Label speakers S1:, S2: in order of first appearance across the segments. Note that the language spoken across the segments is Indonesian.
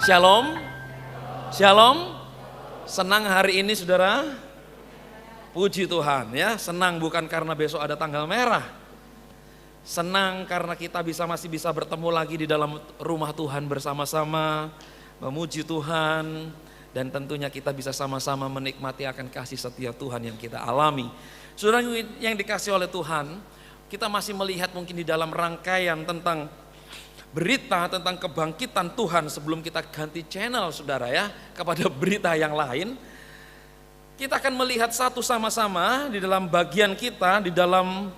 S1: Shalom. Shalom. Senang hari ini saudara? Puji Tuhan ya. Senang bukan karena besok ada tanggal merah. Senang karena kita masih bisa bertemu lagi di dalam rumah Tuhan bersama-sama. Memuji Tuhan. Dan tentunya kita bisa sama-sama menikmati akan kasih setia Tuhan yang kita alami. Saudara yang dikasih oleh Tuhan, kita masih melihat mungkin di dalam rangkaian tentang berita tentang kebangkitan Tuhan. Sebelum kita ganti channel saudara ya, kepada berita yang lain, kita akan melihat satu sama-sama di dalam bagian kita, di dalam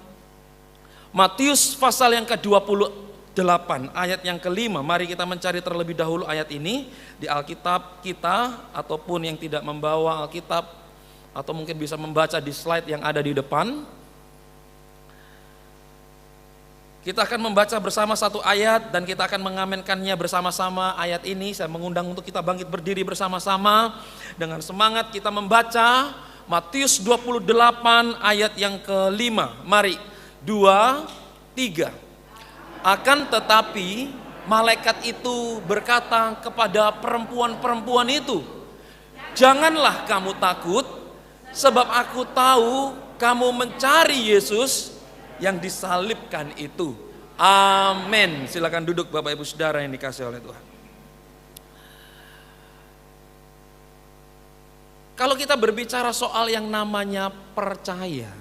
S1: Matius pasal yang ke-28 ayat yang ke-5. Mari kita mencari terlebih dahulu ayat ini di Alkitab kita, ataupun yang tidak membawa Alkitab atau mungkin bisa membaca di slide yang ada di depan. Kita akan membaca bersama satu ayat dan kita akan mengamenkannya bersama-sama ayat ini. Saya mengundang untuk kita bangkit berdiri bersama-sama dengan semangat kita membaca Matius 28 ayat yang ke-5. Mari, 2, 3. Akan tetapi malaikat itu berkata kepada perempuan-perempuan itu, janganlah kamu takut, sebab aku tahu kamu mencari Yesus yang disalibkan itu. Amin. Silakan duduk Bapak Ibu Saudara yang dikasih oleh Tuhan. Kalau kita berbicara soal yang namanya percaya,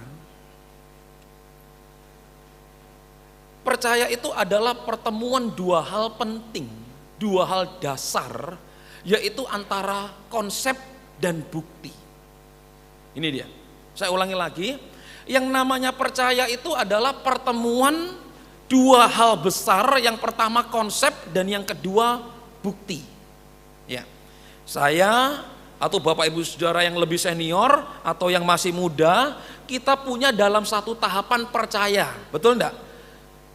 S1: percaya itu adalah pertemuan dua hal penting, dua hal dasar, yaitu antara konsep dan bukti. Ini dia. Saya ulangi lagi. Yang namanya percaya itu adalah pertemuan dua hal besar. Yang pertama konsep dan yang kedua bukti. Ya, saya atau Bapak Ibu Saudara yang lebih senior atau yang masih muda, kita punya dalam satu tahapan percaya, betul enggak?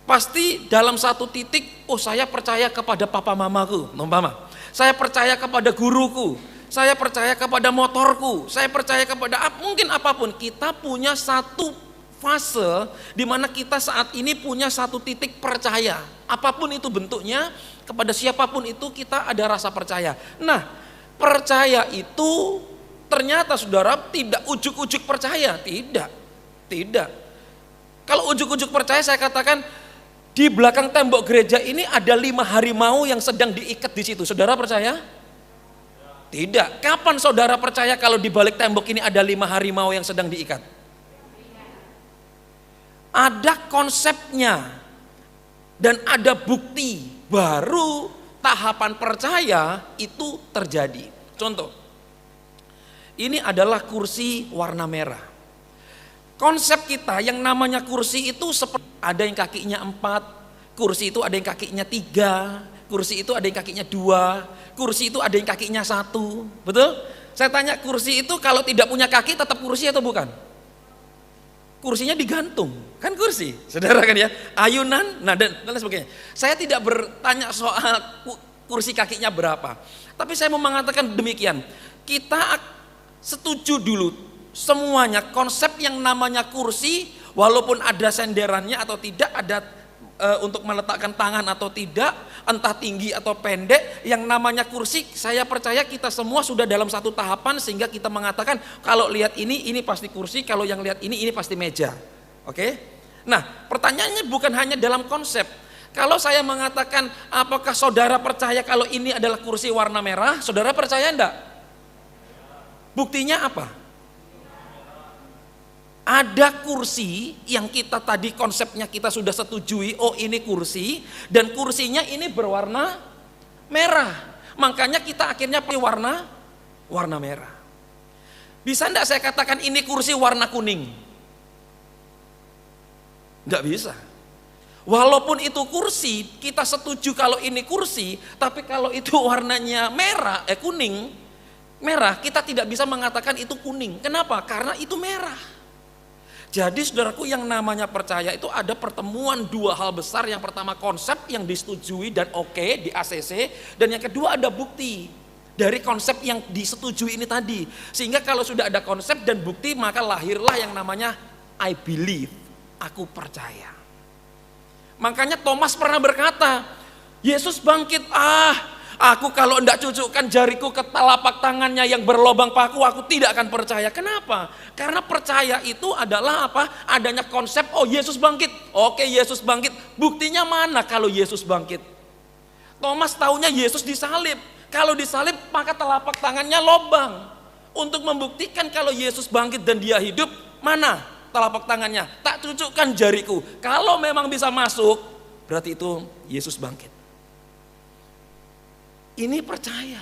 S1: Pasti dalam satu titik, oh saya percaya kepada papa mamaku, umpama. Saya percaya kepada guruku. Saya percaya kepada motorku, saya percaya kepada mungkin apapun. Kita punya satu fase di mana kita saat ini punya satu titik percaya. Apapun itu bentuknya, kepada siapapun itu kita ada rasa percaya. Nah, percaya itu ternyata saudara tidak ujuk-ujuk percaya, tidak. Kalau ujuk-ujuk percaya saya katakan di belakang tembok gereja ini ada 5 harimau yang sedang diikat di situ. Saudara percaya? Tidak. Kapan saudara percaya kalau di balik tembok ini ada 5 harimau yang sedang diikat? Ada konsepnya dan ada bukti, baru tahapan percaya itu terjadi. Contoh, ini adalah kursi warna merah. Konsep kita yang namanya kursi itu seperti ada yang kakinya 4, kursi itu ada yang kakinya 3, kursi itu ada yang kakinya 2, kursi itu ada yang kakinya 1, betul? Saya tanya, kursi itu kalau tidak punya kaki tetap kursi atau bukan? Kursinya digantung, kan kursi, saudara kan ya, ayunan, nah dan lain sebagainya. Saya tidak bertanya soal kursi kakinya berapa, tapi saya mau mengatakan demikian, kita setuju dulu semuanya konsep yang namanya kursi, walaupun ada senderannya atau tidak, ada untuk meletakkan tangan atau tidak, entah tinggi atau pendek, yang namanya kursi, saya percaya kita semua sudah dalam satu tahapan sehingga kita mengatakan kalau lihat ini pasti kursi, kalau yang lihat ini pasti meja. Oke? Nah, pertanyaannya bukan hanya dalam konsep. Kalau saya mengatakan apakah saudara percaya kalau ini adalah kursi warna merah, saudara percaya enggak? Buktinya apa? Ada kursi yang kita tadi konsepnya kita sudah setujui, oh ini kursi, dan kursinya ini berwarna merah. Makanya kita akhirnya pilih warna merah. Bisa enggak saya katakan ini kursi warna kuning? Enggak bisa. Walaupun itu kursi, kita setuju kalau ini kursi, tapi kalau itu warnanya merah, kuning, merah, kita tidak bisa mengatakan itu kuning. Kenapa? Karena itu merah. Jadi saudaraku, yang namanya percaya itu ada pertemuan dua hal besar. Yang pertama konsep yang disetujui dan oke di ACC, dan yang kedua ada bukti dari konsep yang disetujui ini tadi. Sehingga kalau sudah ada konsep dan bukti, maka lahirlah yang namanya I believe, aku percaya. Makanya Thomas pernah berkata, Yesus bangkit, Aku kalau tidak cucukkan jariku ke telapak tangannya yang berlobang paku, aku tidak akan percaya. Kenapa? Karena percaya itu adalah apa? Adanya konsep, oh Yesus bangkit. Oke, Yesus bangkit. Buktinya mana kalau Yesus bangkit? Thomas taunya Yesus disalib. Kalau disalib maka telapak tangannya lobang. Untuk membuktikan kalau Yesus bangkit dan dia hidup, mana telapak tangannya? Tak cucukkan jariku. Kalau memang bisa masuk, berarti itu Yesus bangkit. Ini percaya.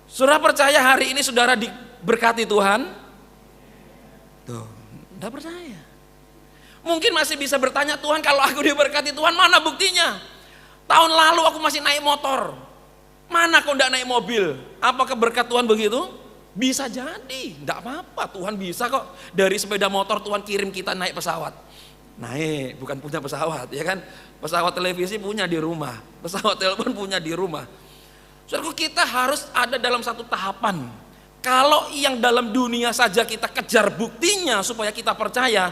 S1: Saudara percaya hari ini saudara diberkati Tuhan? Tuh, enggak percaya. Mungkin masih bisa bertanya, Tuhan kalau aku diberkati Tuhan mana buktinya? Tahun lalu aku masih naik motor. Mana kok enggak naik mobil? Apakah berkat Tuhan begitu? Bisa jadi, enggak apa-apa, Tuhan bisa kok. Dari sepeda motor Tuhan kirim kita naik pesawat. Naik, bukan punya pesawat, ya kan? Pesawat televisi punya di rumah, pesawat telepon punya di rumah. Saudaraku, kita harus ada dalam satu tahapan. Kalau yang dalam dunia saja kita kejar buktinya supaya kita percaya,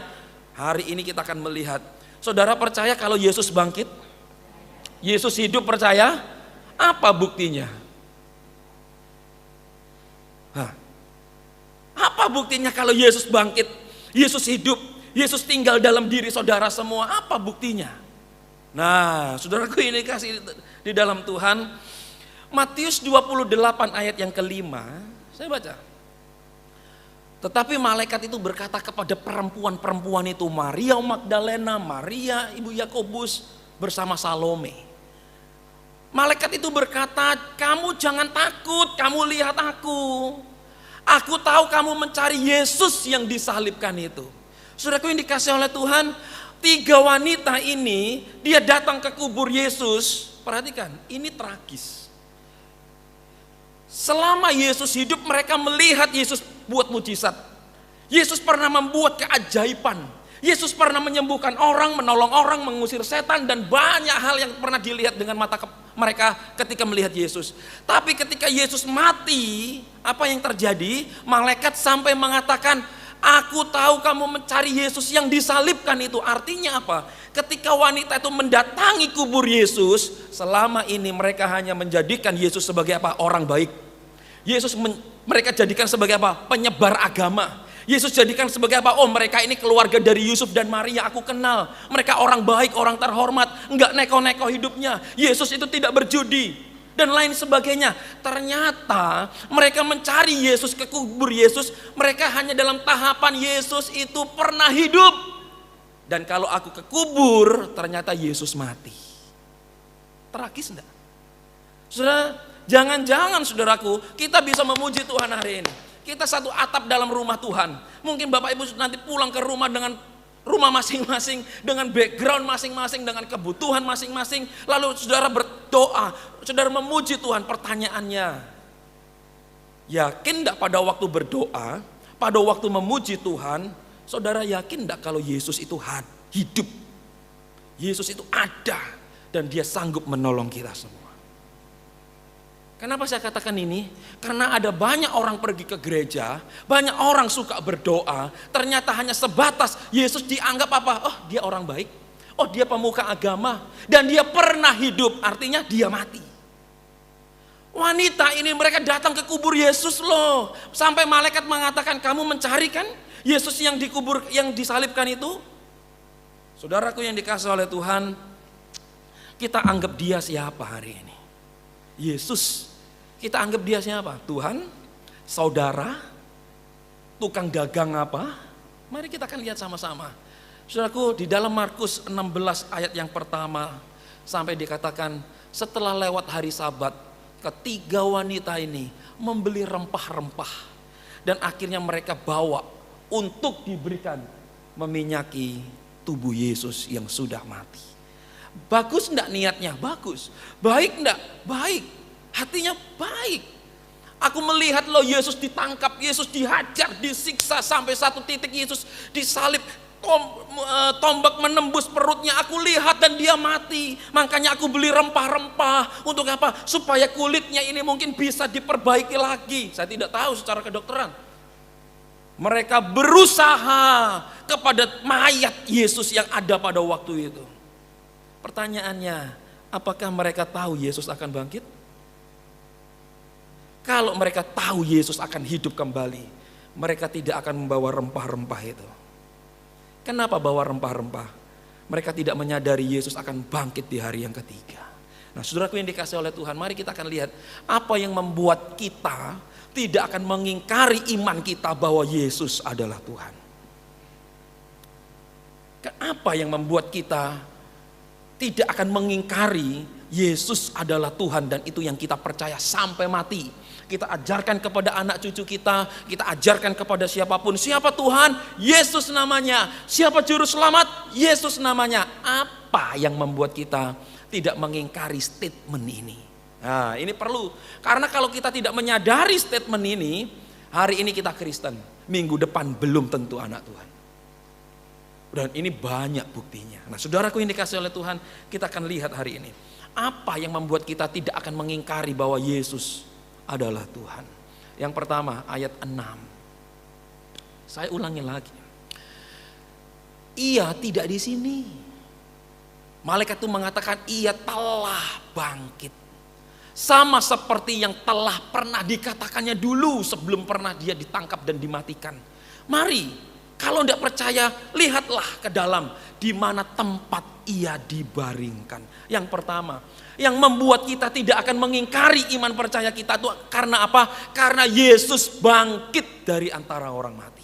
S1: hari ini kita akan melihat. Saudara percaya kalau Yesus bangkit? Yesus hidup, percaya? Apa buktinya? Apa buktinya kalau Yesus bangkit? Yesus hidup, Yesus tinggal dalam diri saudara semua. Apa buktinya? Nah, saudaraku, ini kasih di dalam Tuhan. Matius 28 ayat yang kelima, saya baca. Tetapi malaikat itu berkata kepada perempuan-perempuan itu, Maria Magdalena, Maria ibu Yakobus bersama Salome. Malaikat itu berkata, kamu jangan takut, kamu lihat aku. Aku tahu kamu mencari Yesus yang disalibkan itu. Saudaraku yang dikasih oleh Tuhan, 3 wanita ini, dia datang ke kubur Yesus. Perhatikan, ini tragis. Selama Yesus hidup, mereka melihat Yesus buat mujizat. Yesus pernah membuat keajaiban. Yesus pernah menyembuhkan orang, menolong orang, mengusir setan, dan banyak hal yang pernah dilihat dengan mata mereka ketika melihat Yesus. Tapi ketika Yesus mati, apa yang terjadi? Malaikat sampai mengatakan, aku tahu kamu mencari Yesus yang disalibkan itu. Artinya apa? Ketika wanita itu mendatangi kubur Yesus, selama ini mereka hanya menjadikan Yesus sebagai apa? Orang baik. Mereka jadikan sebagai apa? Penyebar agama. Yesus jadikan sebagai apa? Oh, mereka ini keluarga dari Yusuf dan Maria, aku kenal. Mereka orang baik, orang terhormat, enggak neko-neko hidupnya. Yesus itu tidak berjudi dan lain sebagainya. Ternyata mereka mencari Yesus ke kubur Yesus, mereka hanya dalam tahapan Yesus itu pernah hidup. Dan kalau aku ke kubur, ternyata Yesus mati. Tragis enggak? Saudara, jangan-jangan saudaraku, kita bisa memuji Tuhan hari ini. Kita satu atap dalam rumah Tuhan. Mungkin Bapak Ibu nanti pulang ke rumah dengan rumah masing-masing, dengan background masing-masing, dengan kebutuhan masing-masing. Lalu saudara berdoa, saudara memuji Tuhan. Pertanyaannya, yakin enggak pada waktu berdoa, pada waktu memuji Tuhan, saudara yakin enggak kalau Yesus itu hidup? Yesus itu ada dan dia sanggup menolong kita semua. Kenapa saya katakan ini? Karena ada banyak orang pergi ke gereja, banyak orang suka berdoa, ternyata hanya sebatas Yesus dianggap apa? Oh, dia orang baik. Oh, dia pemuka agama dan dia pernah hidup, artinya dia mati. Wanita ini mereka datang ke kubur Yesus loh. Sampai malaikat mengatakan, kamu mencari kan Yesus yang dikubur, yang disalibkan itu? Saudaraku yang dikasih oleh Tuhan, kita anggap dia siapa hari ini? Yesus. Kita anggap dia siapa? Tuhan, saudara, tukang dagang apa? Mari kita akan lihat sama-sama. Saudaraku, di dalam Markus 16 ayat yang pertama sampai dikatakan setelah lewat hari Sabat, ketiga wanita ini membeli rempah-rempah dan akhirnya mereka bawa untuk diberikan meminyaki tubuh Yesus yang sudah mati. Bagus enggak niatnya? Bagus. Baik enggak? Baik. Hatinya baik. Aku melihat loh Yesus ditangkap, Yesus dihajar, disiksa sampai satu titik Yesus disalib, tombak menembus perutnya. Aku lihat dan dia mati. Makanya aku beli rempah-rempah. Untuk apa? Supaya kulitnya ini mungkin bisa diperbaiki lagi. Saya tidak tahu secara kedokteran. Mereka berusaha kepada mayat Yesus yang ada pada waktu itu. Pertanyaannya, apakah mereka tahu Yesus akan bangkit? Kalau mereka tahu Yesus akan hidup kembali, mereka tidak akan membawa rempah-rempah itu. Kenapa bawa rempah-rempah? Mereka tidak menyadari Yesus akan bangkit di hari yang ketiga. Nah, saudaraku yang dikasih oleh Tuhan, mari kita akan lihat apa yang membuat kita tidak akan mengingkari iman kita bahwa Yesus adalah Tuhan. Apa yang membuat kita tidak akan mengingkari Yesus adalah Tuhan dan itu yang kita percaya sampai mati. Kita ajarkan kepada anak cucu kita ajarkan kepada siapapun, siapa Tuhan? Yesus namanya. Siapa juru selamat? Yesus namanya. Apa yang membuat kita tidak mengingkari statement ini? Nah, ini perlu. Karena kalau kita tidak menyadari statement ini, hari ini kita Kristen, minggu depan belum tentu anak Tuhan. Dan ini banyak buktinya. Nah, saudaraku yang dikasih oleh Tuhan, kita akan lihat hari ini. Apa yang membuat kita tidak akan mengingkari bahwa Yesus adalah Tuhan? Yang pertama, ayat 6. Saya ulangi lagi. Ia tidak di sini. Malaikat itu mengatakan ia telah bangkit. Sama seperti yang telah pernah dikatakannya dulu sebelum pernah dia ditangkap dan dimatikan. Mari, kalau tidak percaya, lihatlah ke dalam di mana tempat ia dibaringkan. Yang pertama, yang membuat kita tidak akan mengingkari iman percaya kita itu karena apa? Karena Yesus bangkit dari antara orang mati.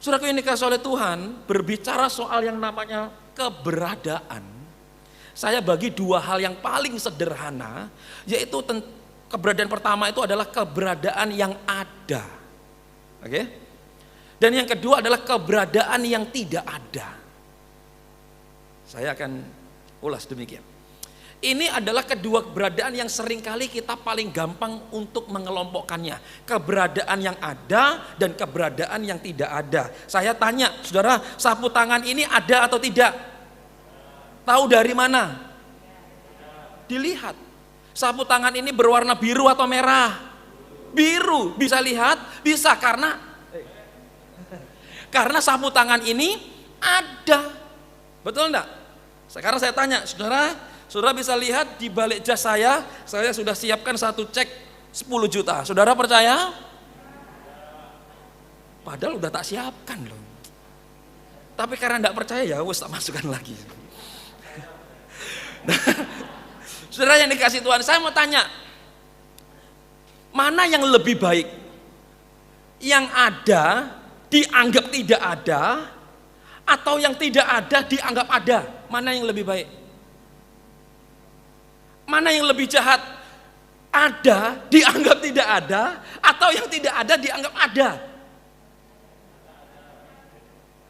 S1: Saudaraku yang dikasih oleh Tuhan, berbicara soal yang namanya keberadaan, saya bagi dua hal yang paling sederhana, yaitu keberadaan pertama itu adalah keberadaan yang ada. Oke? Dan yang kedua adalah keberadaan yang tidak ada. Saya akan ulas demikian. Ini adalah kedua keberadaan yang seringkali kita paling gampang untuk mengelompokkannya. Keberadaan yang ada dan keberadaan yang tidak ada. Saya tanya, saudara, sapu tangan ini ada atau tidak? Tahu dari mana? Dilihat. Sapu tangan ini berwarna biru atau merah? Biru. Bisa lihat? Bisa karena sapu tangan ini ada. Betul enggak? Sekarang saya tanya, saudara bisa lihat di balik jas saya sudah siapkan satu cek 10 juta. Saudara percaya? Padahal udah tak siapkan loh. Tapi karena enggak percaya ya wes tak masukkan lagi. Saudara yang dikasih Tuhan, saya mau tanya, mana yang lebih baik? Yang ada dianggap tidak ada, atau yang tidak ada dianggap ada? Mana yang lebih baik? Mana yang lebih jahat? Ada dianggap tidak ada, atau yang tidak ada dianggap ada?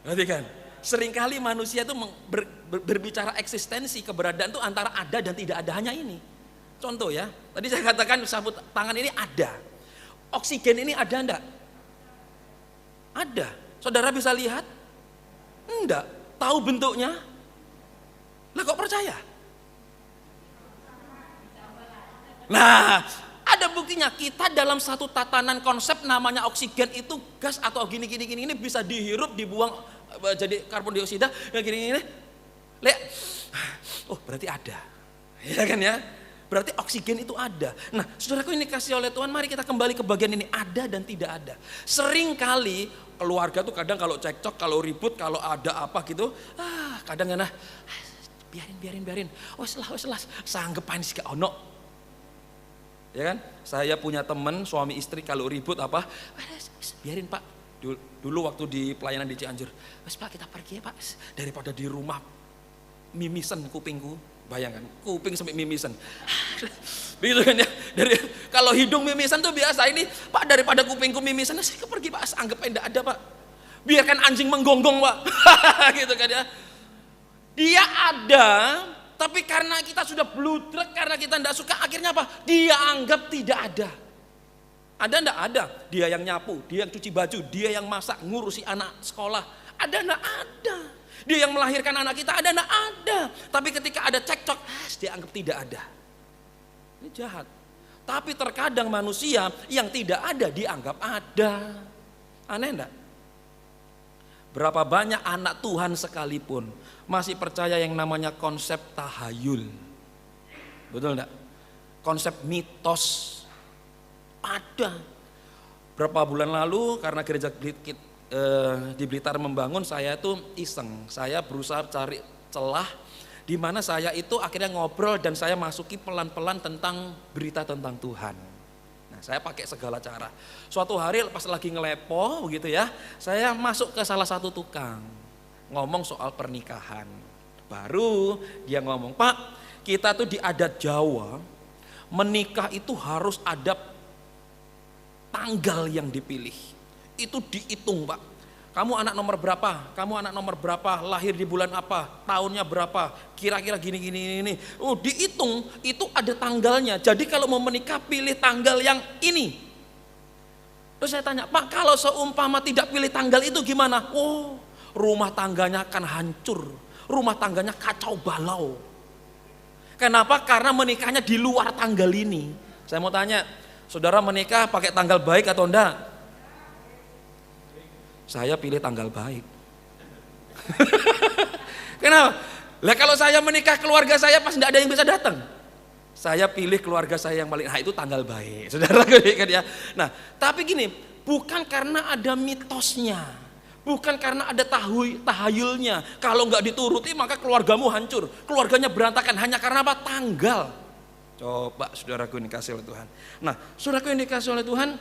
S1: Perhatikan, seringkali manusia itu berbicara eksistensi keberadaan itu antara ada dan tidak ada, hanya ini. Contoh ya, tadi saya katakan sapu tangan ini ada. Oksigen ini ada enggak? Ada. Saudara bisa lihat? Enggak. Tahu bentuknya? Lah kok percaya? Nah, ada buktinya. Kita dalam satu tatanan konsep namanya oksigen itu gas atau gini ini bisa dihirup, dibuang jadi karbon dioksida, gini. Lihat. Oh, berarti ada. Ya kan ya? Berarti oksigen itu ada. Nah, saudaraku ini kasih oleh Tuhan, mari kita kembali ke bagian ini, ada dan tidak ada. Sering kali keluarga tuh kadang kalau cekcok, kalau ribut, kalau ada apa gitu, kadang ya biarin. Wes lah, sanggepain sih gak ono. Ya kan? Saya punya teman suami istri kalau ribut apa, biarin Pak. Dulu waktu di pelayanan di Cianjur, wes Pak kita pergi ya Pak, daripada di rumah mimisan kupingku. Bayangkan, kuping sampai mimisan. Begitu kan ya. Kalau hidung mimisan tuh biasa, ini Pak daripada kupingku mimisan, saya pergi Pak, anggap enggak ada Pak. Biarkan anjing menggonggong Pak. Gitu kan ya. Dia ada, tapi karena kita sudah bludrek, karena kita enggak suka, akhirnya apa? Dia anggap tidak ada. Ada enggak? Ada. Dia yang nyapu, dia yang cuci baju, dia yang masak, ngurusi anak sekolah. Ada enggak? Ada. Dia yang melahirkan anak kita, ada enggak? Ada. Tapi ketika ada cekcok, dia anggap tidak ada. Ini jahat. Tapi terkadang manusia yang tidak ada dianggap ada. Aneh enggak? Berapa banyak anak Tuhan sekalipun masih percaya yang namanya konsep tahayul. Betul enggak? Konsep mitos. Ada. Berapa bulan lalu karena gereja di Blitar membangun, saya tuh iseng. Saya berusaha cari celah di mana saya itu akhirnya ngobrol dan saya masuki pelan-pelan tentang berita tentang Tuhan. Nah, saya pakai segala cara. Suatu hari pas lagi ngelepo begitu ya, saya masuk ke salah satu tukang ngomong soal pernikahan. Baru dia ngomong, "Pak, kita tuh di adat Jawa menikah itu harus ada tanggal yang dipilih. Itu dihitung, Pak. Kamu anak nomor berapa? Kamu anak nomor berapa? Lahir di bulan apa? Tahunnya berapa? Kira-kira gini. Dihitung, itu ada tanggalnya. Jadi kalau mau menikah pilih tanggal yang ini." Terus saya tanya, "Pak, kalau seumpama tidak pilih tanggal itu gimana?" "Oh, rumah tangganya akan hancur. Rumah tangganya kacau balau." Kenapa? Karena menikahnya di luar tanggal ini. Saya mau tanya, saudara menikah pakai tanggal baik atau enggak? Saya pilih tanggal baik. Kenapa? Lah kalau saya menikah keluarga saya pas enggak ada yang bisa datang. Saya pilih keluarga saya yang paling, itu tanggal baik. Saudara kan ya. Nah, tapi gini, bukan karena ada mitosnya. Bukan karena ada tahayulnya. Kalau enggak dituruti maka keluargamu hancur. Keluarganya berantakan hanya karena apa? Tanggal. Coba saudaraku yang dikasih oleh Tuhan. Nah, saudaraku yang dikasih oleh Tuhan,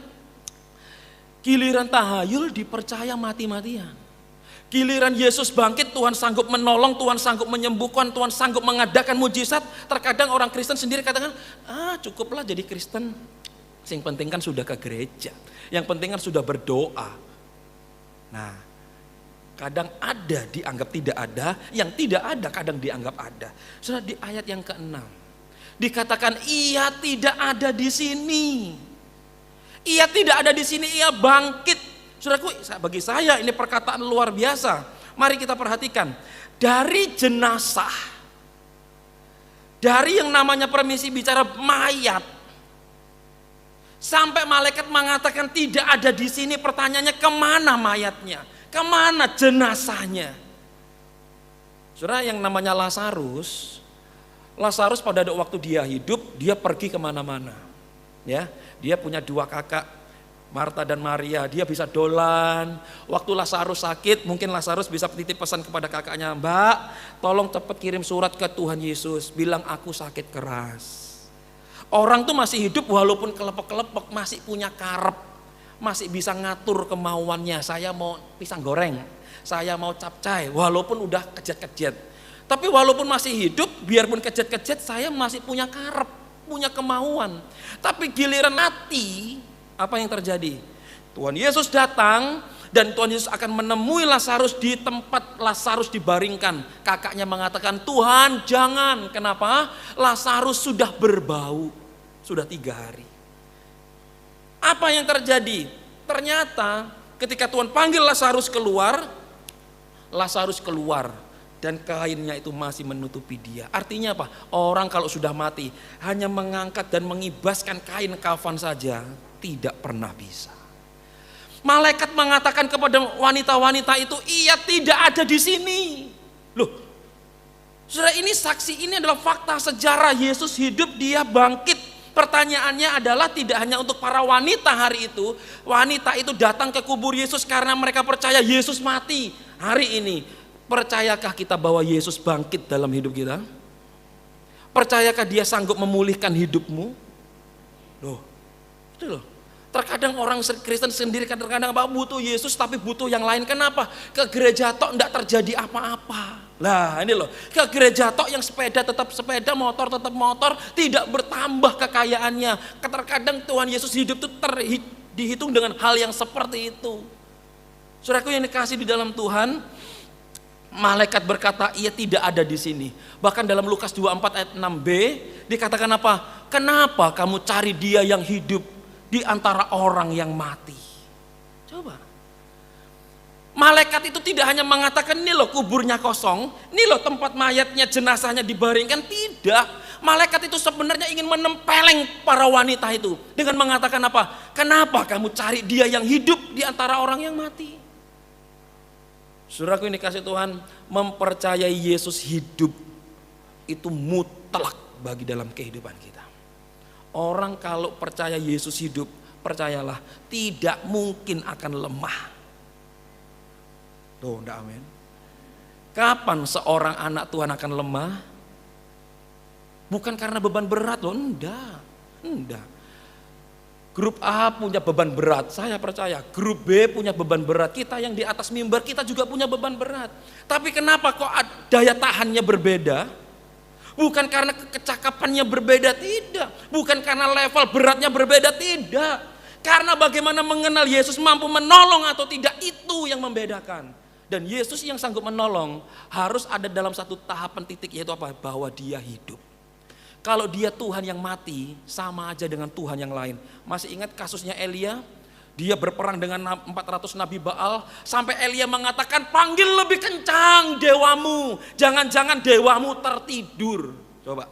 S1: giliran tahayul dipercaya mati-matian. Giliran Yesus bangkit, Tuhan sanggup menolong, Tuhan sanggup menyembuhkan, Tuhan sanggup mengadakan mujizat. Terkadang orang Kristen sendiri katakan, cukuplah jadi Kristen. Yang penting kan sudah ke gereja. Yang penting kan sudah berdoa. Nah, kadang ada dianggap tidak ada, yang tidak ada kadang dianggap ada. Sudah di ayat yang ke-6 dikatakan ia tidak ada di sini. Ia tidak ada di sini, ia bangkit. Saudaraku, bagi saya ini perkataan luar biasa. Mari kita perhatikan. Dari jenazah, dari yang namanya permisi bicara mayat, sampai malaikat mengatakan tidak ada di sini, pertanyaannya kemana mayatnya? Kemana jenazahnya? Saudara, yang namanya Lazarus pada waktu dia hidup, dia pergi kemana-mana. Ya, dia punya 2 kakak, Marta dan Maria. Dia bisa dolan. Waktu Lazarus sakit, mungkin Lazarus bisa titip pesan kepada kakaknya, "Mbak, tolong cepat kirim surat ke Tuhan Yesus, bilang aku sakit keras." Orang tuh masih hidup walaupun kelepek-kelepek, masih punya karep, masih bisa ngatur kemauannya. Saya mau pisang goreng, saya mau capcay, walaupun udah kejet-kejet. Tapi walaupun masih hidup, biarpun kejet-kejet, saya masih punya karep, punya kemauan. Tapi giliran mati, apa yang terjadi? Tuhan Yesus datang dan Tuhan Yesus akan menemui Lazarus di tempat Lazarus dibaringkan. Kakaknya mengatakan, "Tuhan, jangan." Kenapa? Lazarus sudah berbau, sudah 3 hari. Apa yang terjadi? Ternyata ketika Tuhan panggil Lazarus keluar dan kainnya itu masih menutupi dia. Artinya apa? Orang kalau sudah mati hanya mengangkat dan mengibaskan kain kafan saja tidak pernah bisa. Malaikat mengatakan kepada wanita-wanita itu, ia tidak ada di sini. Loh, saudara, ini saksi, ini adalah fakta sejarah. Yesus hidup, dia bangkit. Pertanyaannya adalah tidak hanya untuk para wanita hari itu. Wanita itu datang ke kubur Yesus karena mereka percaya Yesus mati. Hari ini, percayakah kita bahwa Yesus bangkit dalam hidup kita? Percayakah dia sanggup memulihkan hidupmu? Loh, itu loh. Terkadang orang Kristen sendiri kadang-kadang butuh Yesus tapi butuh yang lain. Kenapa? Ke gereja tok enggak terjadi apa-apa. Lah ini loh, ke gereja tok yang sepeda tetap sepeda, motor tetap motor, tidak bertambah kekayaannya. Terkadang Tuhan Yesus hidup itu dihitung dengan hal yang seperti itu. Saudaraku yang dikasih di dalam Tuhan, malaikat berkata ia tidak ada di sini. Bahkan dalam Lukas 24 ayat 6b dikatakan apa? Kenapa kamu cari dia yang hidup di antara orang yang mati? Coba. Malaikat itu tidak hanya mengatakan ini loh kuburnya kosong, ini loh tempat mayatnya, jenazahnya dibaringkan. Tidak. Malaikat itu sebenarnya ingin menempeleng para wanita itu dengan mengatakan apa? Kenapa kamu cari dia yang hidup di antara orang yang mati? Saudaraku ini kasih Tuhan, mempercayai Yesus hidup itu mutlak bagi dalam kehidupan kita. Orang kalau percaya Yesus hidup, percayalah, tidak mungkin akan lemah. Tuh, enggak, amin. Kapan seorang anak Tuhan akan lemah? Bukan karena beban berat loh, enggak. Grup A punya beban berat, saya percaya. Grup B punya beban berat, kita yang di atas mimbar kita juga punya beban berat. Tapi kenapa kok daya tahannya berbeda? Bukan karena kecakapannya berbeda, tidak. Bukan karena level beratnya berbeda, tidak. Karena bagaimana mengenal Yesus mampu menolong atau tidak, itu yang membedakan. Dan Yesus yang sanggup menolong harus ada dalam satu tahapan titik, yaitu apa? Bahwa dia hidup. Kalau dia Tuhan yang mati, sama aja dengan Tuhan yang lain. Masih ingat kasusnya Elia? Dia berperang dengan 400 nabi Baal, sampai Elia mengatakan, panggil lebih kencang dewamu. Jangan-jangan dewamu tertidur. Coba.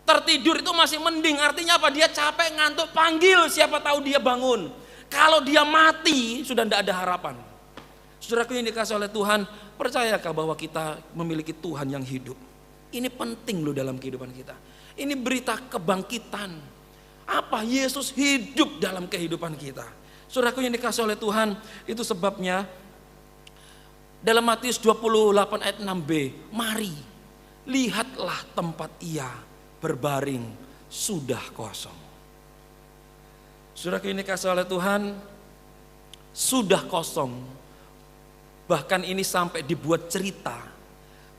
S1: Tertidur itu masih mending, artinya apa? Dia capek, ngantuk, panggil, siapa tahu dia bangun. Kalau dia mati, sudah tidak ada harapan. Saudaraku yang dikasih oleh Tuhan, percayakah bahwa kita memiliki Tuhan yang hidup? Ini penting loh dalam kehidupan kita. Ini berita kebangkitan. Apa? Yesus hidup dalam kehidupan kita. Saudaraku yang dikasih oleh Tuhan, itu sebabnya dalam Matius 28 ayat 6b, mari lihatlah tempat ia berbaring sudah kosong. Saudaraku yang dikasih oleh Tuhan, sudah kosong. Bahkan ini sampai dibuat cerita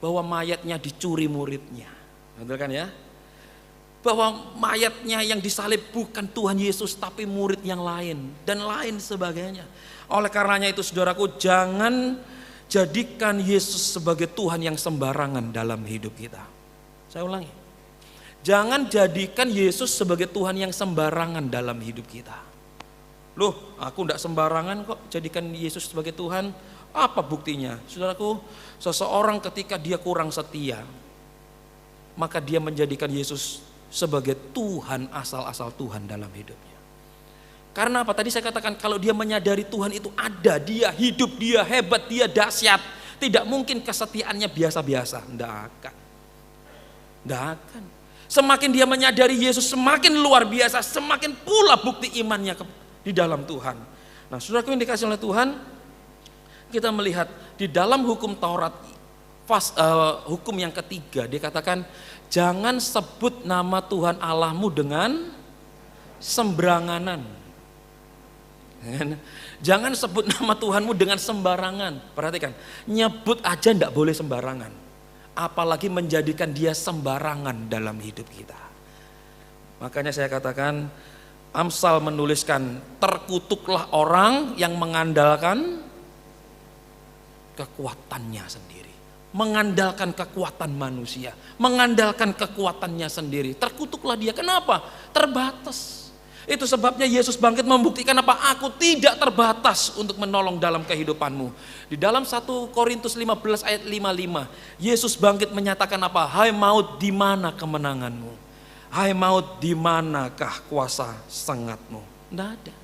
S1: bahwa mayatnya dicuri muridnya. Betul kan ya? Bahwa mayatnya yang disalib bukan Tuhan Yesus tapi murid yang lain dan lain sebagainya. Oleh karenanya itu saudaraku, jangan jadikan Yesus sebagai Tuhan yang sembarangan dalam hidup kita. Saya ulangi. Jangan jadikan Yesus sebagai Tuhan yang sembarangan dalam hidup kita. Loh, aku enggak sembarangan kok jadikan Yesus sebagai Tuhan. Apa buktinya? Saudaraku, seseorang ketika dia kurang setia, maka dia menjadikan Yesus sebagai Tuhan asal-asal Tuhan dalam hidupnya. Karena apa? Tadi saya katakan kalau dia menyadari Tuhan itu ada, dia hidup, dia hebat, dia dahsyat, tidak mungkin kesetiaannya biasa-biasa. Tidak akan. Semakin dia menyadari Yesus semakin luar biasa, semakin pula bukti imannya di dalam Tuhan. Nah, saudaraku yang dikasih oleh Tuhan, kita melihat di dalam hukum Taurat, hukum yang ketiga, dikatakan jangan sebut nama Tuhan Allahmu dengan sembarangan. Jangan sebut nama Tuhanmu dengan sembarangan. Perhatikan, nyebut aja enggak boleh sembarangan. Apalagi menjadikan dia sembarangan dalam hidup kita. Makanya saya katakan, Amsal menuliskan, terkutuklah orang yang mengandalkan kekuatannya sendiri, mengandalkan kekuatan manusia, mengandalkan kekuatannya sendiri. Terkutuklah dia. Kenapa? Terbatas. Itu sebabnya Yesus bangkit membuktikan apa? Aku tidak terbatas untuk menolong dalam kehidupanmu. Di dalam 1 Korintus 15 ayat 55, Yesus bangkit menyatakan apa? Hai maut, di mana kemenanganmu? Hai maut, di manakah kuasa sengatmu? Tidak ada.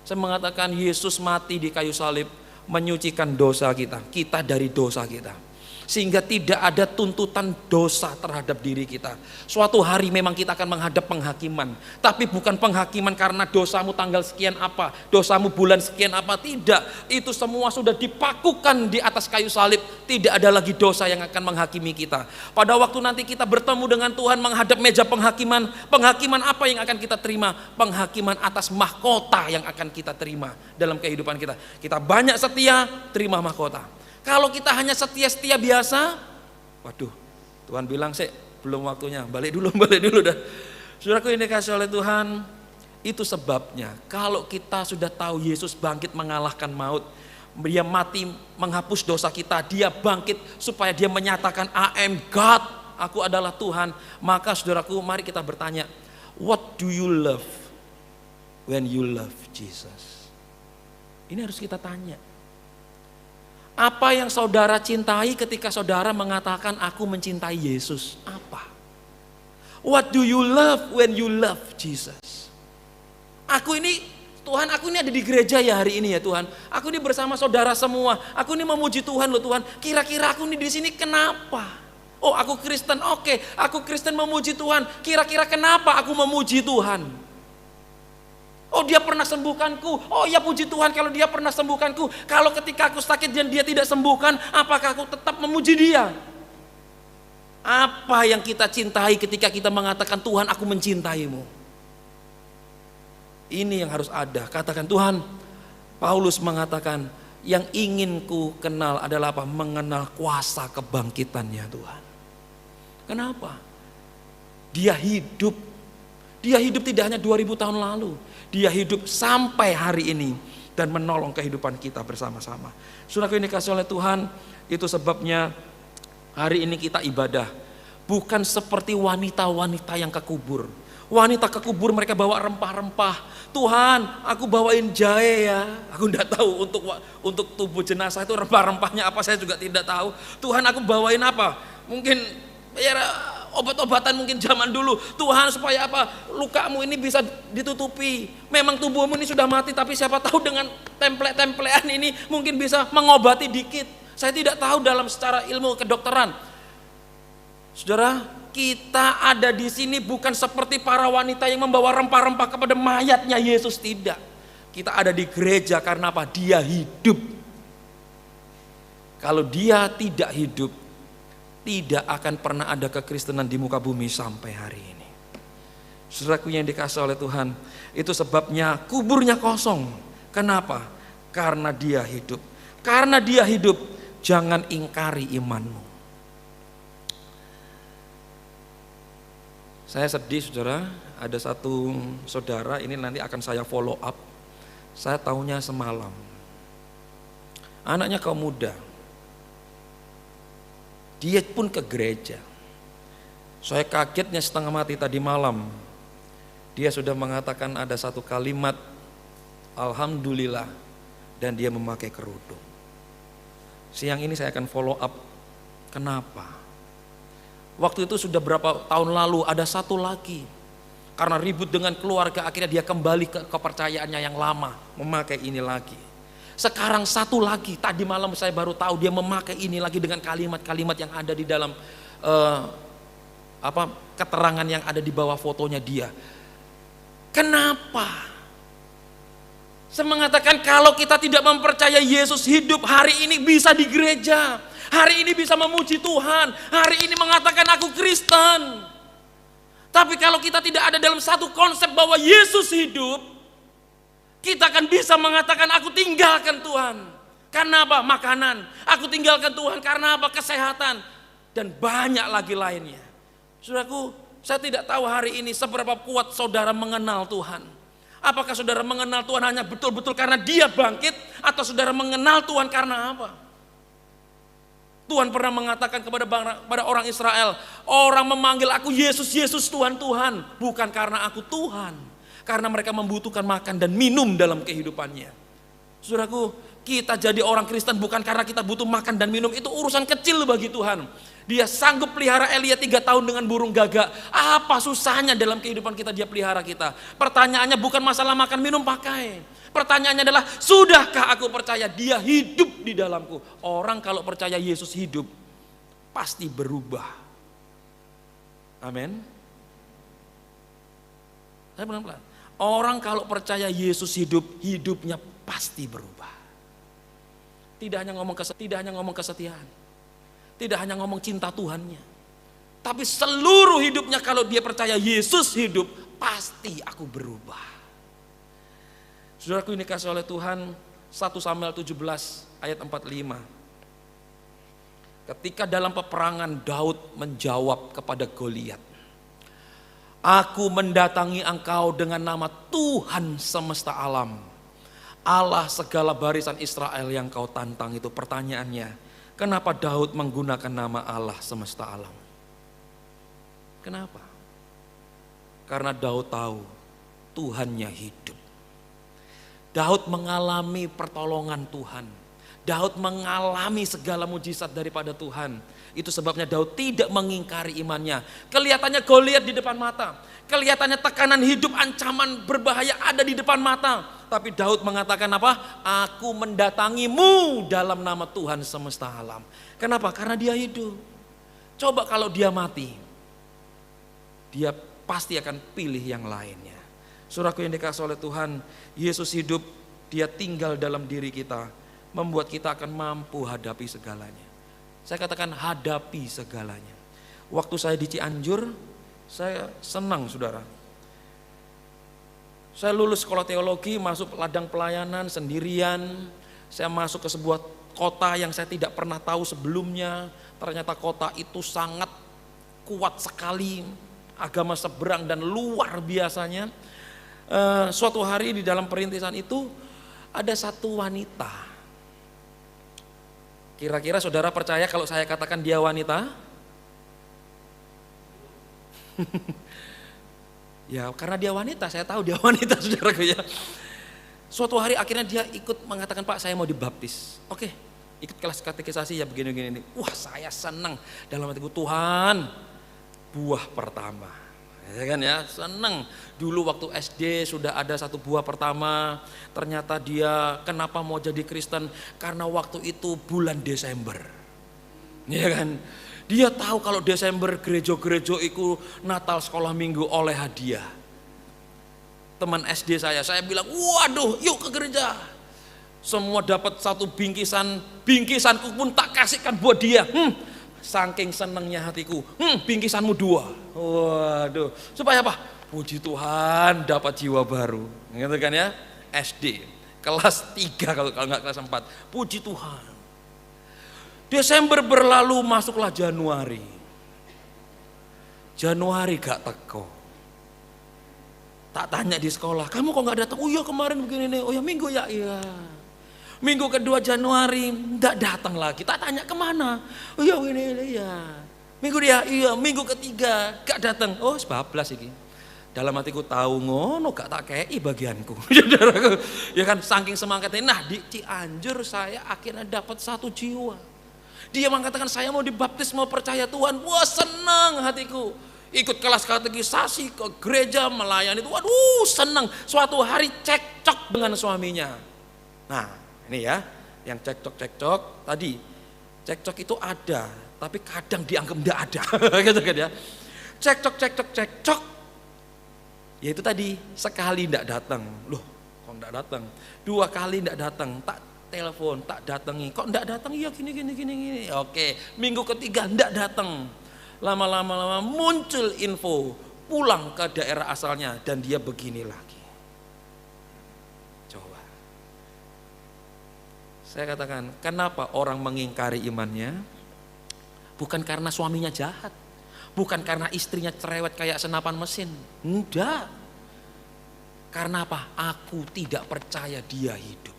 S1: Saya mengatakan Yesus mati di kayu salib menyucikan dosa kita, kita dari dosa kita. Sehingga tidak ada tuntutan dosa terhadap diri kita. Suatu hari memang kita akan menghadap penghakiman. Tapi bukan penghakiman karena dosamu tanggal sekian apa, dosamu bulan sekian apa, tidak. Itu semua sudah dipakukan di atas kayu salib. Tidak ada lagi dosa yang akan menghakimi kita. Pada waktu nanti kita bertemu dengan Tuhan menghadap meja penghakiman, penghakiman apa yang akan kita terima? Penghakiman atas mahkota yang akan kita terima dalam kehidupan kita. Kita banyak setia, terima mahkota. Kalau kita hanya setia-setia biasa, waduh, Tuhan bilang sih belum waktunya, balik dulu dah. Saudaraku yang dikasih oleh Tuhan, itu sebabnya kalau kita sudah tahu Yesus bangkit mengalahkan maut, dia mati menghapus dosa kita, dia bangkit supaya dia menyatakan I am God, aku adalah Tuhan. Maka saudaraku, mari kita bertanya, what do you love when you love Jesus? Ini harus kita tanya. Apa yang saudara cintai ketika saudara mengatakan aku mencintai Yesus? Apa? What do you love when you love Jesus? Aku ini, Tuhan, aku ini ada di gereja ya hari ini ya Tuhan. Aku ini bersama saudara semua. Aku ini memuji Tuhan loh Tuhan. Kira-kira aku ini di sini kenapa? Oh, aku Kristen. Oke, aku Kristen memuji Tuhan. Kira-kira kenapa aku memuji Tuhan? Oh dia pernah sembuhkanku. Oh ya puji Tuhan kalau dia pernah sembuhkanku. Kalau ketika aku sakit dan dia tidak sembuhkan, apakah aku tetap memuji dia? Apa yang kita cintai ketika kita mengatakan Tuhan aku mencintaimu? Ini yang harus ada. Katakan Tuhan, Paulus mengatakan yang ingin ku kenal adalah apa? Mengenal kuasa kebangkitannya Tuhan. Kenapa? Dia hidup. Dia hidup tidak hanya 2000 tahun lalu. Dia hidup sampai hari ini dan menolong kehidupan kita bersama-sama. Saudaraku ini dikasihi oleh Tuhan, itu sebabnya hari ini kita ibadah. Bukan seperti wanita-wanita yang kekubur. Wanita kekubur mereka bawa rempah-rempah. Tuhan, aku bawain jahe ya. Aku tidak tahu untuk tubuh jenazah itu rempah-rempahnya apa, saya juga tidak tahu. Tuhan, aku bawain apa? Mungkin ya obat-obatan mungkin zaman dulu. Tuhan supaya apa? Lukamu ini bisa ditutupi. Memang tubuhmu ini sudah mati, tapi siapa tahu dengan template-templean ini mungkin bisa mengobati dikit. Saya tidak tahu dalam secara ilmu kedokteran. Saudara, kita ada di sini bukan seperti para wanita yang membawa rempah-rempah kepada mayatnya Yesus, tidak. Kita ada di gereja karena apa? Dia hidup. Kalau dia tidak hidup, tidak akan pernah ada kekristenan di muka bumi sampai hari ini. Saudaraku yang dikasihi oleh Tuhan, itu sebabnya kuburnya kosong. Kenapa? Karena dia hidup. Karena dia hidup, jangan ingkari imanmu. Saya sedih saudara, ada satu saudara ini nanti akan saya follow up. Saya tahunya semalam. Anaknya kaum muda. Dia pun ke gereja. Saya kagetnya setengah mati tadi malam. Dia sudah mengatakan ada satu kalimat Alhamdulillah, dan dia memakai kerudung. Siang ini saya akan follow up. Kenapa? Waktu itu sudah berapa tahun lalu ada satu lagi. Karena ribut dengan keluarga akhirnya dia kembali ke kepercayaannya yang lama, memakai ini lagi. Sekarang satu lagi, tadi malam saya baru tahu dia memakai ini lagi dengan kalimat-kalimat yang ada di dalam keterangan yang ada di bawah fotonya dia. Kenapa? Saya mengatakan kalau kita tidak mempercayai Yesus hidup, hari ini bisa di gereja, hari ini bisa memuji Tuhan, hari ini mengatakan aku Kristen. Tapi kalau kita tidak ada dalam satu konsep bahwa Yesus hidup, kita akan bisa mengatakan aku tinggalkan Tuhan. Karena apa? Makanan. Aku tinggalkan Tuhan karena apa? Kesehatan. Dan banyak lagi lainnya. Saudaraku, saya tidak tahu hari ini seberapa kuat saudara mengenal Tuhan. Apakah saudara mengenal Tuhan hanya betul-betul karena dia bangkit, atau saudara mengenal Tuhan karena apa? Tuhan pernah mengatakan kepada orang Israel, orang memanggil aku Yesus, Yesus, Tuhan, Tuhan. Bukan karena aku Tuhan. Karena mereka membutuhkan makan dan minum dalam kehidupannya. Saudaraku, kita jadi orang Kristen bukan karena kita butuh makan dan minum. Itu urusan kecil bagi Tuhan. Dia sanggup pelihara Elia 3 tahun dengan burung gagak. Apa susahnya dalam kehidupan kita dia pelihara kita? Pertanyaannya bukan masalah makan minum pakai. Pertanyaannya adalah, sudahkah aku percaya dia hidup di dalamku? Orang kalau percaya Yesus hidup, pasti berubah. Amin. Saya pelan-pelan. Orang kalau percaya Yesus hidup, hidupnya pasti berubah. Tidak hanya ngomong kesetiaan. Tidak hanya ngomong cinta Tuhannya. Tapi seluruh hidupnya kalau dia percaya Yesus hidup, pasti aku berubah. Saudaraku ini dikasihi oleh Tuhan, 1 Samuel 17 ayat 45. Ketika dalam peperangan Daud menjawab kepada Goliat, aku mendatangi engkau dengan nama Tuhan semesta alam, Allah segala barisan Israel yang kau tantang. Itu pertanyaannya, kenapa Daud menggunakan nama Allah semesta alam? Kenapa? Karena Daud tahu Tuhannya hidup. Daud mengalami pertolongan Tuhan. Daud mengalami segala mujizat daripada Tuhan. Itu sebabnya Daud tidak mengingkari imannya. Kelihatannya Goliat di depan mata. Kelihatannya tekanan hidup, ancaman berbahaya ada di depan mata. Tapi Daud mengatakan apa? Aku mendatangimu dalam nama Tuhan semesta alam. Kenapa? Karena dia hidup. Coba kalau dia mati, dia pasti akan pilih yang lainnya. Saudaraku yang dikasihi oleh Tuhan, Yesus hidup, dia tinggal dalam diri kita, membuat kita akan mampu hadapi segalanya. Saya katakan hadapi segalanya. Waktu saya di Cianjur, saya senang saudara. Saya lulus sekolah teologi, masuk ladang pelayanan sendirian. Saya masuk ke sebuah kota yang saya tidak pernah tahu sebelumnya. Ternyata kota itu sangat kuat sekali, agama seberang dan luar biasanya. Suatu hari di dalam perintisan itu ada satu wanita. Kira-kira saudara percaya kalau saya katakan dia wanita? Ya karena dia wanita, saya tahu dia wanita saudaraku ya. Suatu hari akhirnya dia ikut mengatakan, Pak saya mau dibaptis. Oke, ikut kelas katekisasi ya begini-begini. Wah saya senang dalam hatiku, Tuhan buah pertama. Ya kan ya, senang. Dulu waktu SD sudah ada satu buah pertama. Ternyata dia kenapa mau jadi Kristen? Karena waktu itu bulan Desember. Ya kan? Dia tahu kalau Desember gereja-gereja itu Natal sekolah minggu oleh hadiah. Teman SD saya bilang, waduh yuk ke gereja. Semua dapat satu bingkisan, bingkisanku pun tak kasihkan buat dia. Saking senangnya hatiku, bingkisanmu 2. Waduh, supaya apa? Puji Tuhan dapat jiwa baru. Gitu kan ya, SD, kelas 3 kalau nggak kelas 4. Puji Tuhan. Desember berlalu, masuklah Januari. Januari gak teko. Tak tanya di sekolah, kamu kok gak datang? Oh iya kemarin begini nih, oh ya minggu ya, iya. Minggu kedua Januari gak datang lagi, tak tanya kemana? Oh iya begini, iya. Minggu dia, iya. Minggu ketiga gak datang, oh 14 ini. Dalam hatiku tahu ngono gak tak kei bagianku. Ya kan saking semangatnya. Nah di Cianjur saya akhirnya dapat 1 jiwa. Dia mengatakan saya mau dibaptis, mau percaya Tuhan. Wah senang hatiku. Ikut kelas katekisasi, ke gereja melayani itu. Waduh senang. Suatu hari cekcok dengan suaminya. Nah ini ya, yang cekcok tadi. Cekcok itu ada, tapi kadang dianggap tidak ada. Gitu kan ya. Cekcok. Ya itu tadi, sekali tidak datang. Loh kok tidak datang? 2 kali tidak datang, tak telepon, tak datangi. Kok tidak datang? Iya gini. Oke, minggu ketiga tidak datang. Lama-lama muncul info pulang ke daerah asalnya dan dia begini lagi. Coba. Saya katakan, kenapa orang mengingkari imannya? Bukan karena suaminya jahat. Bukan karena istrinya cerewet kayak senapan mesin. Enggak. Karena apa? Aku tidak percaya dia hidup.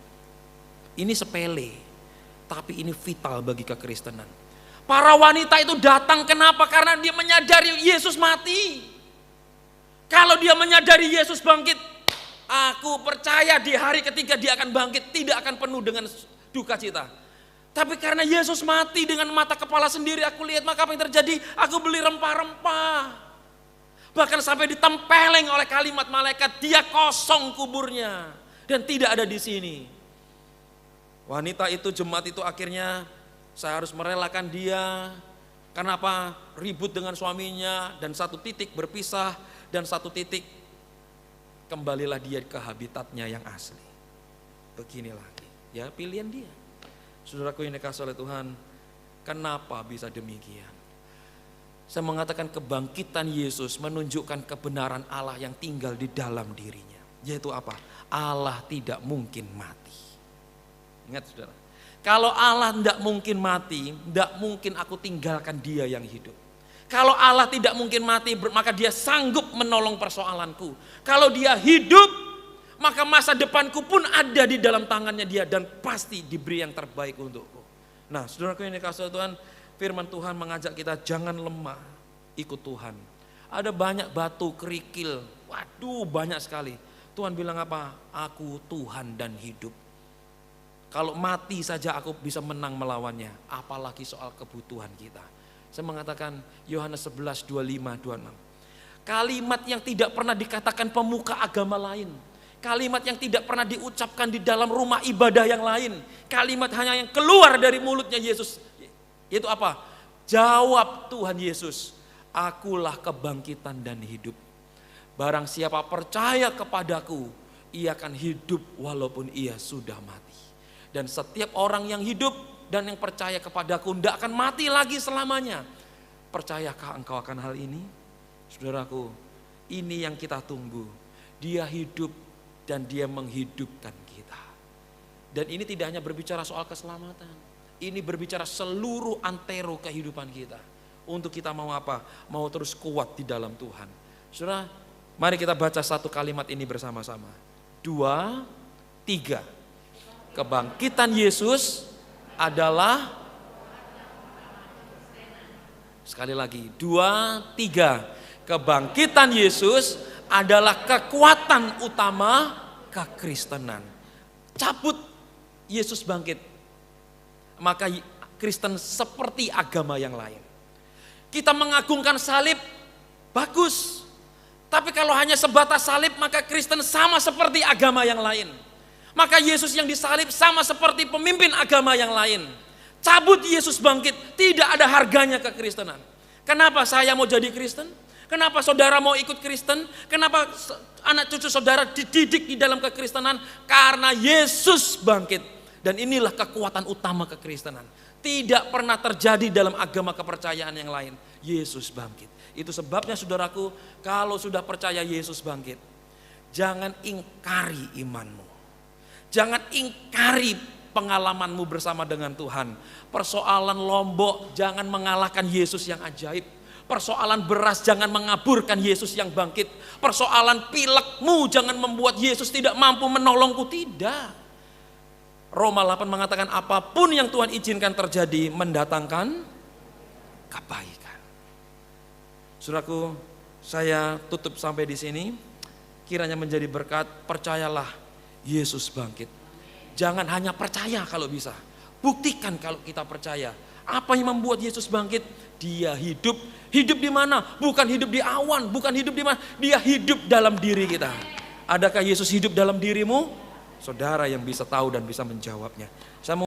S1: Ini sepele, tapi ini vital bagi kekristenan. Para wanita itu datang kenapa? Karena dia menyadari Yesus mati. Kalau dia menyadari Yesus bangkit, aku percaya di hari ketiga dia akan bangkit, tidak akan penuh dengan duka cita. Tapi karena Yesus mati dengan mata kepala sendiri, aku lihat maka apa yang terjadi? Aku beli rempah-rempah. Bahkan sampai ditempeleng oleh kalimat malaikat, dia kosong kuburnya dan tidak ada di sini. Wanita itu, jemaat itu akhirnya saya harus merelakan dia. Kenapa? Ribut dengan suaminya dan 1 titik berpisah dan 1 titik kembalilah dia ke habitatnya yang asli. Begini lagi, ya pilihan dia. Saudaraku yang dikasihi oleh Tuhan, kenapa bisa demikian? Saya mengatakan kebangkitan Yesus menunjukkan kebenaran Allah yang tinggal di dalam dirinya. Yaitu apa? Allah tidak mungkin mati. Ingat saudara, kalau Allah tidak mungkin mati, tidak mungkin aku tinggalkan dia yang hidup. Kalau Allah tidak mungkin mati, maka dia sanggup menolong persoalanku. Kalau dia hidup, maka masa depanku pun ada di dalam tangannya dia dan pasti diberi yang terbaik untukku. Nah saudaraku yang dikasihi Tuhan, firman Tuhan mengajak kita jangan lemah, ikut Tuhan. Ada banyak batu, kerikil, waduh banyak sekali. Tuhan bilang apa? Aku Tuhan dan hidup. Kalau mati saja aku bisa menang melawannya, apalagi soal kebutuhan kita. Saya mengatakan Yohanes 11, 25, 26. Kalimat yang tidak pernah dikatakan pemuka agama lain. Kalimat yang tidak pernah diucapkan di dalam rumah ibadah yang lain. Kalimat hanya yang keluar dari mulutnya Yesus. Yaitu apa? Jawab Tuhan Yesus, akulah kebangkitan dan hidup. Barang siapa percaya kepadaku, ia akan hidup walaupun ia sudah mati. Dan setiap orang yang hidup dan yang percaya kepadaku tidak akan mati lagi selamanya. Percayakah engkau akan hal ini? Saudaraku, ini yang kita tunggu. Dia hidup dan dia menghidupkan kita. Dan ini tidak hanya berbicara soal keselamatan. Ini berbicara seluruh antero kehidupan kita. Untuk kita mau apa? Mau terus kuat di dalam Tuhan. Saudara, mari kita baca satu kalimat ini bersama-sama. 2, 3. Kebangkitan Yesus adalah, sekali lagi, 2, 3. Kebangkitan Yesus adalah kekuatan utama kekristenan. Cabut Yesus bangkit, maka Kristen seperti agama yang lain. Kita mengagungkan salib, bagus. Tapi kalau hanya sebatas salib, maka Kristen sama seperti agama yang lain. Maka Yesus yang disalib sama seperti pemimpin agama yang lain. Cabut Yesus bangkit, tidak ada harganya kekristenan. Kenapa saya mau jadi Kristen? Kenapa saudara mau ikut Kristen? Kenapa anak cucu saudara dididik di dalam kekristenan? Karena Yesus bangkit. Dan inilah kekuatan utama kekristenan. Tidak pernah terjadi dalam agama kepercayaan yang lain. Yesus bangkit. Itu sebabnya saudaraku, kalau sudah percaya Yesus bangkit, jangan ingkari imanmu. Jangan ingkari pengalamanmu bersama dengan Tuhan. Persoalan Lombok jangan mengalahkan Yesus yang ajaib. Persoalan beras jangan mengaburkan Yesus yang bangkit. Persoalan pilekmu jangan membuat Yesus tidak mampu menolongku, tidak. Roma 8 mengatakan apapun yang Tuhan izinkan terjadi mendatangkan kebaikan. Saudaraku, saya tutup sampai di sini. Kiranya menjadi berkat. Percayalah Yesus bangkit. Jangan hanya percaya kalau bisa. Buktikan kalau kita percaya. Apa yang membuat Yesus bangkit? Dia hidup. Hidup di mana? Bukan hidup di awan, bukan hidup di mana. Dia hidup dalam diri kita. Adakah Yesus hidup dalam dirimu? Saudara yang bisa tahu dan bisa menjawabnya. Saya